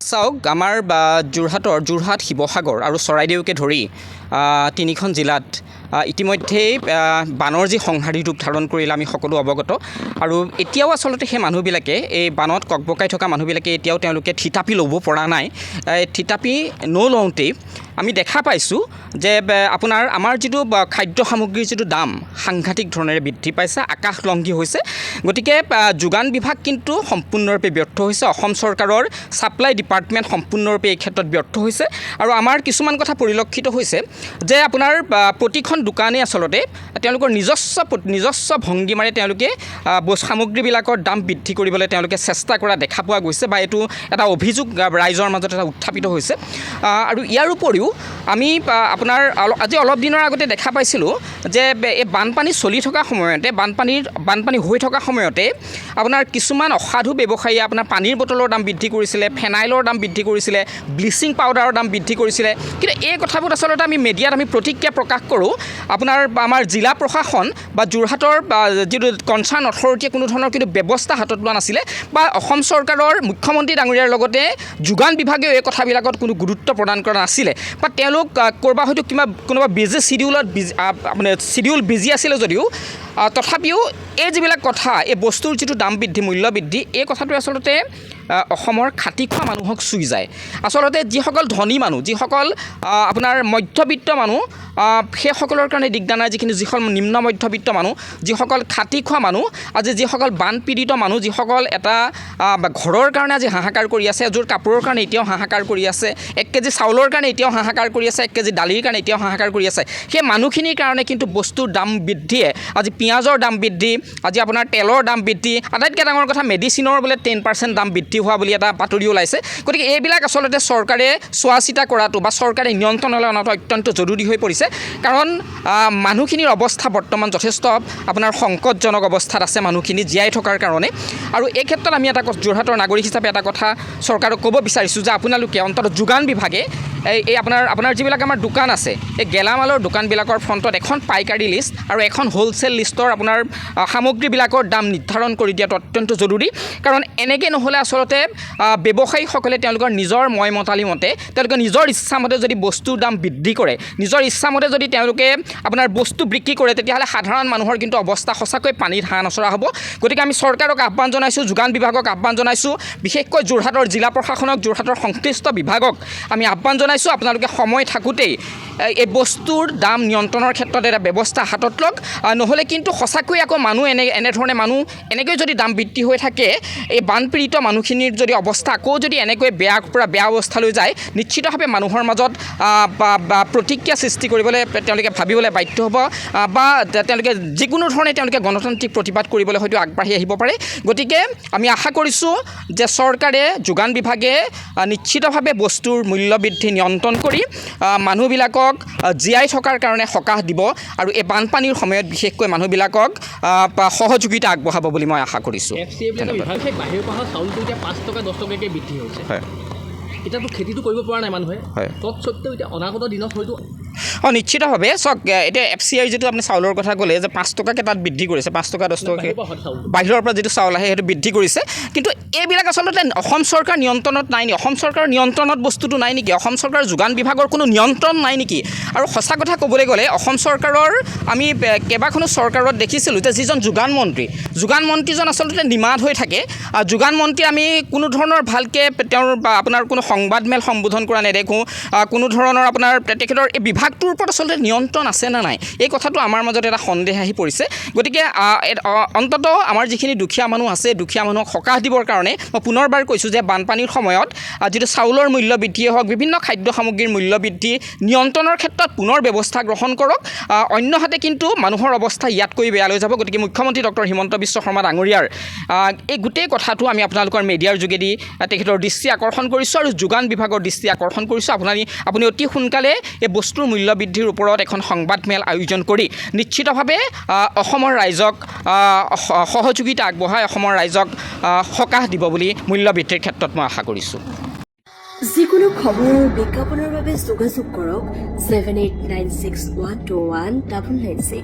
চাওক আমাৰ যোৰহাট শিৱসাগৰ আৰু চৰাইদেউকে ধৰি তিনিখন জিলাত ইতিমধ্যেই বানৰ যি সংহাৰী ৰূপ ধাৰণ কৰিলে আমি সকলো অৱগত আৰু এতিয়াও আচলতে সেই মানুহবিলাকে এই বানত ককবকাই থকা মানুহবিলাকে এতিয়াও তেওঁলোকে থিতাপি ল'ব পৰা নাই। থিতাপি নলওঁতেই আমি দেখা পাইছোঁ যে আপোনাৰ আমাৰ যিটো খাদ্য সামগ্ৰীৰ যিটো দাম সাংঘাতিক ধৰণেৰে বৃদ্ধি পাইছে, আকাশলংঘী হৈছে। গতিকে যোগান বিভাগ কিন্তু সম্পূৰ্ণৰূপে ব্যৰ্থ হৈছে। অসম চৰকাৰৰ ছাপ্লাই ডিপাৰ্টমেণ্ট সম্পূৰ্ণৰূপে এই ক্ষেত্ৰত ব্যৰ্থ হৈছে আৰু আমাৰ কিছুমান কথা পৰিলক্ষিত হৈছে যে আপোনাৰ প্ৰতিখন দোকানেই আচলতে তেওঁলোকৰ নিজস্ব ভংগীমাৰে তেওঁলোকে সামগ্ৰীবিলাকৰ দাম বৃদ্ধি কৰিবলৈ তেওঁলোকে চেষ্টা কৰা দেখা পোৱা গৈছে বা এইটো এটা অভিযোগ ৰাইজৰ মাজত এটা উত্থাপিত হৈছে। আৰু ইয়াৰ উপৰিও আমি আপোনাৰ আজি অলপ দিনৰ আগতে দেখা পাইছিলোঁ যে এই বানপানী চলি থকা সময়তে বানপানী হৈ থকা সময়তে আপোনাৰ কিছুমান অসাধু ব্যৱসায়ীয়ে আপোনাৰ পানীৰ বটলৰ দাম বৃদ্ধি কৰিছিলে, ফেনাইলৰ দাম বৃদ্ধি কৰিছিলে, ব্লিচিং পাউডাৰৰ দাম বৃদ্ধি কৰিছিলে। কিন্তু এই কথাবোৰ আচলতে আমি মিডিয়াত প্ৰতিক্ৰিয়া প্ৰকাশ কৰোঁ। আমাৰ জিলা প্ৰশাসন বা যোৰহাটৰ যিটো কনচাৰ্ণ অথৰিটিয়ে কোনো ধৰণৰ কিন্তু ব্যৱস্থা হাতত লোৱা নাছিলে বা অসম চৰকাৰৰ মুখ্যমন্ত্ৰী ডাঙৰীয়াৰ লগতে যোগান বিভাগেও এই কথাবিলাকত কোনো গুৰুত্ব প্ৰদান কৰা নাছিলে বা তেওঁলোক ক'ৰবাত হয়তো কোনোবা বিজি চিডিউল বিজি আছিলে যদিও তথাপিও এই যিবিলাক কথা, এই বস্তুৰ যিটো দাম বৃদ্ধি, মূল্য বৃদ্ধি, এই কথাটোৱে আচলতে অসমৰ খাটি খোৱা মানুহক চুই যায়। আচলতে যিসকল ধনী মানুহ, যিসকল আপোনাৰ মধ্যবিত্ত মানুহ, সেইসকলৰ কাৰণে দিগদাৰ নাই। যিসকল নিম্ন মধ্যবিত্ত মানুহ, যিসকল খাটি খোৱা মানুহ, আজি যিসকল বানপীড়িত মানুহ, যিসকল এটা ঘৰৰ কাৰণে আজি হাহাকাৰ কৰি আছে, এযোৰ কাপোৰৰ কাৰণে এতিয়াও হাহাকাৰ কৰি আছে, 1 কেজি চাউলৰ কাৰণে এতিয়াও হাহাকাৰ কৰি আছে, 1 কেজি দালিৰ কাৰণে এতিয়াও হাহাকাৰ কৰি আছে, সেই মানুহখিনিৰ কাৰণে কিন্তু বস্তুৰ দাম বৃদ্ধিয়ে, আজি পিঁয়াজৰ দাম বৃদ্ধি, আজি আপোনাৰ তেলৰ দাম বৃদ্ধি, আটাইতকৈ ডাঙৰ কথা মেডিচিনৰ বোলে 10% দাম বৃদ্ধি হোৱা বুলি এটা বাতৰি ওলাইছে। গতিকে এইবিলাক আচলতে চৰকাৰে চোৱা চিতা কৰাটো বা চৰকাৰে নিয়ন্ত্ৰণলৈ অনাটো অত্যন্ত জৰুৰী হৈ পৰিছে। কাৰণ মানুহখিনিৰ অৱস্থা বৰ্তমান যথেষ্ট আপোনাৰ সংকটজনক অৱস্থাত আছে মানুহখিনি জীয়াই থকাৰ কাৰণে। আৰু এই ক্ষেত্ৰত আমি এটা যোৰহাটৰ নাগৰিক হিচাপে এটা কথা চৰকাৰক ক'ব বিচাৰিছোঁ যে আপোনালোকে অন্ততঃ যোগান বিভাগে এই আপোনাৰ যিবিলাক আমাৰ দোকান আছে, এই গেলামালৰ দোকানবিলাকৰ ফ্ৰণ্টত এখন পাইকাৰী লিষ্ট আৰু এখন হ'লচেল লিষ্টৰ আপোনাৰ সামগ্ৰীবিলাকৰ দাম নিৰ্ধাৰণ কৰি দিয়াটো অত্যন্ত জৰুৰী। কাৰণ এনেকৈ নহ'লে আচলতে ব্যৱসায়ীসকলে তেওঁলোকৰ নিজৰ মতালি মতে তেওঁলোকে নিজৰ ইচ্ছামতে যদি বস্তুৰ দাম বৃদ্ধি কৰে, নিজৰ ইচ্ছামতে যদি তেওঁলোকে আপোনাৰ বস্তু বিক্ৰী কৰে, তেতিয়াহ'লে সাধাৰণ মানুহৰ কিন্তু অৱস্থা সঁচাকৈ পানীত হাঁহ নচৰা হ'ব। গতিকে আমি চৰকাৰক আহ্বান জনাইছোঁ, যোগান বিভাগক আহ্বান জনাইছোঁ, বিশেষকৈ যোৰহাটৰ জিলা প্ৰশাসনক, যোৰহাটৰ সংশ্লিষ্ট বিভাগক আমি আহ্বান জনাইছোঁ, আপোনালোকে সময় থাকোঁতেই এই বস্তুৰ দাম নিয়ন্ত্ৰণৰ ক্ষেত্ৰত এটা ব্যৱস্থা হাতত লওক। নহ'লে কিন্তু সঁচাকৈ আকৌ এনেধৰণে মানুহ এনেকৈ যদি দাম বৃদ্ধি হৈ থাকে, এই বানপীড়িত মানুহখিনিৰ যদি অৱস্থা আকৌ যদি এনেকৈ বেয়া অৱস্থালৈ যায়, নিশ্চিতভাৱে মানুহৰ মাজত প্ৰতিক্ৰিয়া সৃষ্টি কৰিবলৈ তেওঁলোকে ভাবিবলৈ বাধ্য হ'ব বা তেওঁলোকে যিকোনো ধৰণে তেওঁলোকে গণতান্ত্ৰিক প্ৰতিবাদ কৰিবলৈ হয়তো আগবাঢ়ি আহিব পাৰে। গতিকে আমি আশা কৰিছোঁ যে চৰকাৰে, যোগান বিভাগে নিশ্চিতভাৱে বস্তুৰ মূল্য বৃদ্ধি নিয়ন্ত্ৰণ কৰি মানুহবিলাকক জীয়াই থকাৰ কাৰণে সকাহ দিব আৰু এই বানপানীৰ সময়ত বিশেষকৈ মানুহবিলাকক সহযোগিতা আগবঢ়াব বুলি মই আশা কৰিছোঁ। বাহিৰৰ পৰা চাউলটো এতিয়া 5 টকা 10 টকাকৈ বৃদ্ধি হৈছে। এতিয়াতো খেতিটো কৰিব পৰা নাই মানুহে, তৎসত্ত্বেও এতিয়া অনাগত দিনত হয়তো নিশ্চিতভাৱে চাওক, এতিয়া FCI যিটো আপুনি চাউলৰ কথা ক'লে যে 5 টকাকৈ তাত বৃদ্ধি কৰিছে, 5 টকা 10 টকাকৈ বাহিৰৰ পৰা যিটো চাউল আহে সেইটো বৃদ্ধি কৰিছে। কিন্তু এইবিলাক আচলতে অসম চৰকাৰ নিয়ন্ত্ৰণত নাই নেকি? অসম চৰকাৰৰ নিয়ন্ত্ৰণত বস্তুটো নাই নেকি? অসম চৰকাৰৰ যোগান বিভাগৰ কোনো নিয়ন্ত্ৰণ নাই নেকি? আৰু সঁচা কথা ক'বলৈ গ'লে অসম চৰকাৰৰ আমি কেইবাখনো চৰকাৰত দেখিছিলোঁ যে যিজন যোগান মন্ত্ৰীজন আচলতে নিমাত হৈ থাকে। যোগান মন্ত্ৰী আমি কোনো ধৰণৰ ভালকৈ তেওঁৰ আপোনাৰ কোনো সংবাদমেল সম্বোধন কৰা নেদেখোঁ, কোনো ধৰণৰ আপোনাৰ তেখেতৰ এই বিভাগটোৰ ওপৰত আচলতে নিয়ন্ত্ৰণ আছে নে নাই, এই কথাটো আমাৰ মাজত এটা সন্দেহ আহি পৰিছে। গতিকে অন্ততঃ আমাৰ যিখিনি দুখীয়া মানুহ আছে, দুখীয়া মানুহক সকাহ দিবৰ কাৰণে মই পুনৰবাৰ কৈছোঁ যে বানপানীৰ সময়ত যিটো চাউলৰ মূল্য বৃদ্ধিয়ে হওক, বিভিন্ন খাদ্য সামগ্ৰীৰ মূল্য বৃদ্ধি নিয়ন্ত্ৰণৰ ক্ষেত্ৰত পুনৰ ব্যৱস্থা গ্ৰহণ কৰক। অন্যহাতে কিন্তু মানুহৰ অৱস্থা ইয়াতকৈ বেয়ালৈ যাব। গতিকে মুখ্যমন্ত্ৰী ডক্টৰ হিমন্ত বিশ্ব শৰ্মা ডাঙৰীয়াৰ এই গোটেই কথাটো আমি আপোনালোকৰ মিডিয়াৰ যোগেদি তেখেতৰ দৃষ্টি আকৰ্ষণ কৰিছোঁ আৰু যোগান বিভাগৰ দৃষ্টি আকৰ্ষণ কৰিছোঁ। আপুনি অতি সোনকালে এই বস্তুৰ মূল্য বৃদ্ধিৰ ওপৰত এখন সংবাদমেল আয়োজন কৰি নিশ্চিতভাৱে অসমৰ ৰাইজক সহযোগিতা আগবঢ়াই অসমৰ ৰাইজক সকাহ দিব বুলি মূল্য বৃদ্ধিৰ ক্ষেত্ৰত মই আশা কৰিছোঁ। যিকোনো খবৰ বিজ্ঞাপনৰ বাবে যোগাযোগ কৰক 7896121996।